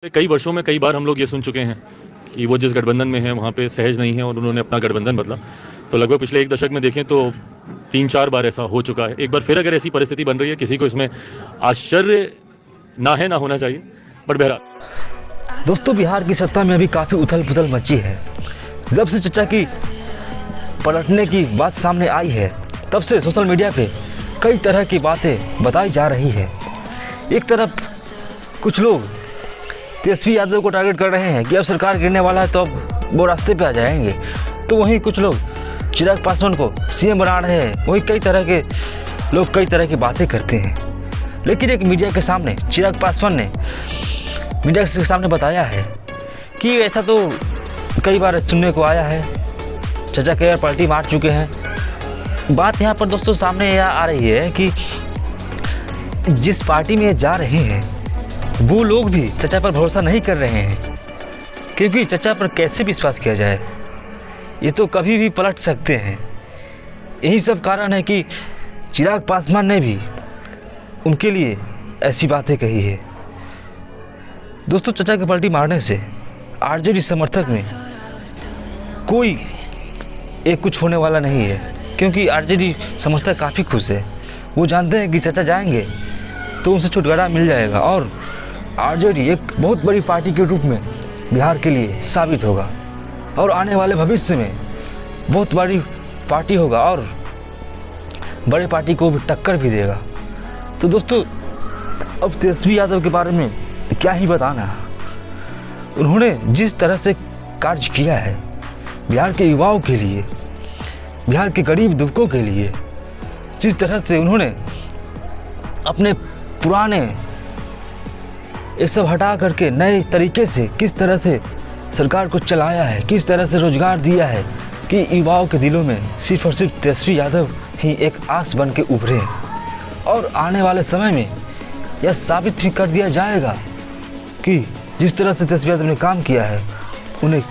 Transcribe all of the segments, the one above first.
कई वर्षों में कई बार हम लोग ये सुन चुके हैं कि वो जिस गठबंधन में है वहाँ पे सहज नहीं है और उन्होंने अपना गठबंधन बदला। तो लगभग पिछले एक दशक में देखें तो 3-4 बार ऐसा हो चुका है। एक बार फिर अगर ऐसी परिस्थिति बन रही है, किसी को इसमें आश्चर्य ना होना चाहिए, बट बहरहाल दोस्तों, बिहार की सत्ता में अभी काफ़ी उथल पुथल मची है। जब से चचा की पलटने की बात सामने आई है, तब से सोशल मीडिया पे कई तरह की बातें बताई जा रही है। एक तरफ कुछ लोग तेजस्वी यादव को टारगेट कर रहे हैं कि अब सरकार गिरने वाला है तो अब वो रास्ते पे आ जाएंगे, तो वहीं कुछ लोग चिराग पासवान को सीएम बना रहे हैं। वहीं कई तरह के लोग कई तरह की बातें करते हैं, लेकिन एक मीडिया के सामने चिराग पासवान ने मीडिया के सामने बताया है कि ऐसा तो कई बार सुनने को आया है, चचा कई बार पलटी मार चुके हैं। बात यहाँ पर दोस्तों सामने यह आ रही है कि जिस पार्टी में जा रहे हैं वो लोग भी चचा पर भरोसा नहीं कर रहे हैं, क्योंकि चचा पर कैसे विश्वास किया जाए, ये तो कभी भी पलट सकते हैं। यही सब कारण है कि चिराग पासवान ने भी उनके लिए ऐसी बातें कही है। दोस्तों, चचा के पलटी मारने से आरजेडी समर्थक में कोई एक कुछ होने वाला नहीं है, क्योंकि आरजेडी समर्थक काफ़ी खुश है। वो जानते हैं कि चचा जाएंगे तो उनसे छुटकारा मिल जाएगा और आरजेडी एक बहुत बड़ी पार्टी के रूप में बिहार के लिए साबित होगा और आने वाले भविष्य में बहुत बड़ी पार्टी होगा और बड़े पार्टी को भी टक्कर भी देगा। तो दोस्तों, अब तेजस्वी यादव के बारे में क्या ही बताना। उन्होंने जिस तरह से कार्य किया है बिहार के युवाओं के लिए, बिहार के गरीब दुबकों के लिए, जिस तरह से उन्होंने अपने पुराने ये सब हटा करके नए तरीके से किस तरह से सरकार को चलाया है, किस तरह से रोजगार दिया है कि युवाओं के दिलों में सिर्फ और सिर्फ तेजस्वी यादव ही एक आस बन के उभरे हैं। और आने वाले समय में यह साबित भी कर दिया जाएगा कि जिस तरह से तेजस्वी यादव ने काम किया है उन्हें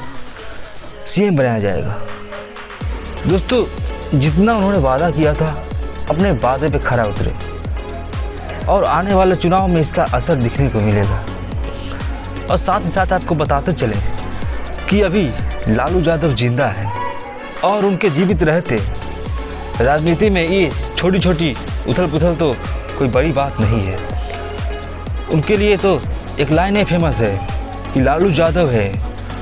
सीएम बनाया जाएगा। दोस्तों, जितना उन्होंने वादा किया था अपने वादे पे खरा उतरे और आने वाले चुनाव में इसका असर दिखने को मिलेगा। और साथ ही साथ आपको बताते चलें कि अभी लालू यादव जिंदा है और उनके जीवित रहते राजनीति में ये छोटी छोटी उथल पुथल तो कोई बड़ी बात नहीं है। उनके लिए तो एक लाइन है फेमस है कि लालू यादव है,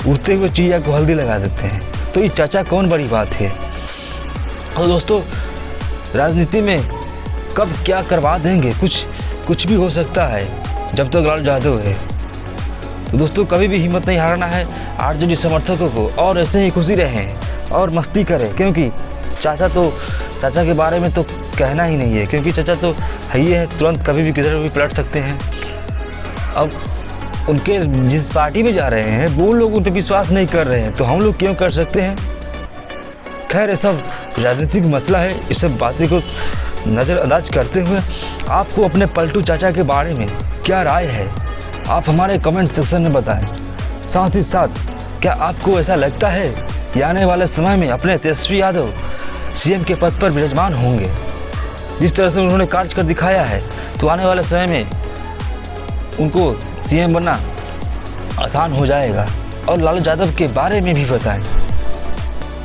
उड़ते हुए चिड़िया को हल्दी लगा देते हैं। तो ये चाचा कौन बड़ी बात है। और दोस्तों, राजनीति में कब क्या करवा देंगे, कुछ भी हो सकता है जब तक लालू यादव है। तो दोस्तों, कभी भी हिम्मत नहीं हारना है आरजेडी समर्थकों को, और ऐसे ही खुशी रहें और मस्ती करें, क्योंकि चाचा के बारे में तो कहना ही नहीं है, क्योंकि चाचा तो है ही है, तुरंत कभी भी किधर भी पलट सकते हैं। अब उनके जिस पार्टी में जा रहे हैं वो लोग उन पर विश्वास नहीं कर रहे हैं, तो हम लोग क्यों कर सकते हैं। खैर, ये सब राजनीतिक मसला है। इस सब बातें को नज़रअंदाज करते हुए आपको अपने पलटू चाचा के बारे में क्या राय है, आप हमारे कमेंट सेक्शन में बताएं। साथ ही साथ क्या आपको ऐसा लगता है कि आने वाले समय में अपने तेजस्वी यादव सीएम के पद पर विराजमान होंगे। जिस तरह से उन्होंने कार्य कर दिखाया है, तो आने वाले समय में उनको सीएम बनना आसान हो जाएगा। और लालू यादव के बारे में भी बताएं।